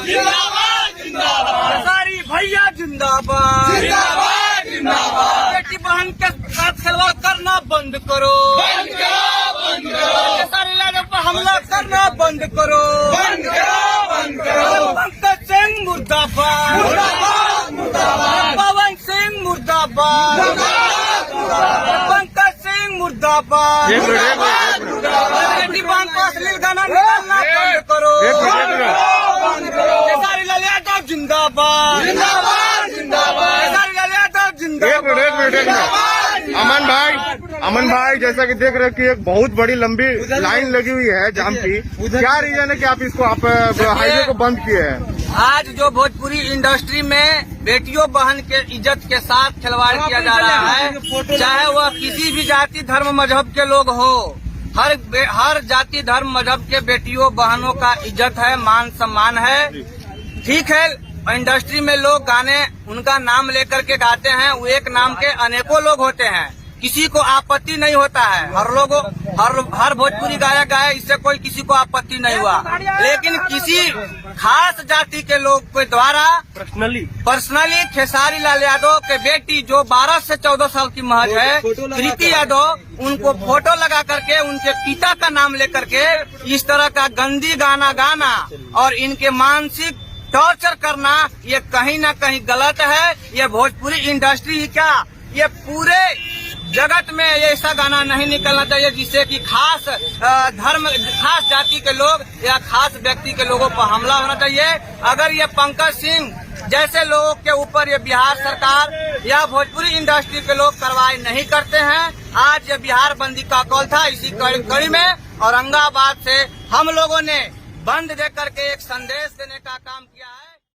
जिंदाबाद जिंदाबाद, खेसारी भैया जिंदाबाद जिंदाबाद जिंदाबाद, बेटी बहन के साथ खिलवाड़ करना बंद करो, बंद करो बंद करो, खेसारी लाल पर हमला करना बंद करो, बंद करो बंद करो, पंकज सिंह मुर्दाबाद, मुर्दाबाद मुर्दाबाद, पवन सिंह मुर्दाबाद, मुर्दाबाद पंकज सिंह मुर्दाबाद, मुर्दाबाद, बेटी बहन को अश्लील गाना निकालना बंद करो, बंद करो, खेसारी लाल यादव जिंदाबाद, जिंदाबाद जिंदाबाद, खेसारी लाल यादव जिंदाबाद। अमन भाई जैसा कि देख रहे हैं कि एक बहुत बड़ी लंबी लाइन लगी हुई है जाम की। क्या रीजन है कि आप हाईवे को बंद किए हैं? आज जो भोजपुरी इंडस्ट्री में बेटियों बहन के इज्जत के साथ खिलवाड़ किया जा रहा है, चाहे वह किसी भी जाति धर्म मजहब के लोग हो, हर जाति धर्म मजहब के बेटियों बहनों का इज्जत है, मान सम्मान है। ठीक है, इंडस्ट्री में लोग गाने उनका नाम लेकर के गाते हैं, वो एक नाम के अनेकों लोग होते हैं, किसी को आपत्ति नहीं होता है। हर भोजपुरी गायक गाए, इससे कोई किसी को आपत्ति नहीं हुआ, लेकिन किसी खास जाति के लोग के द्वारा पर्सनली खेसारी लाल यादव के बेटी जो 12 से 14 साल की महज है, कृति यादव, उनको फोटो लगा करके उनके पिता का नाम लेकर के इस तरह का गंदी गाना गाना और इनके मानसिक टॉर्चर करना, ये कहीं न कहीं गलत है। ये भोजपुरी इंडस्ट्री ही क्या, ये पूरे जगत में ये ऐसा गाना नहीं निकलना चाहिए जिससे कि खास जाति के लोग या खास व्यक्ति के लोगों पर हमला होना चाहिए। अगर ये पंकज सिंह जैसे लोगों के ऊपर ये बिहार सरकार या भोजपुरी इंडस्ट्री के लोग कार्रवाई नहीं करते हैं, आज ये बिहार बंदी का कॉल था। इसी कड़ी में औरंगाबाद से हम लोगों ने बंद दे करके एक संदेश देने का काम किया है।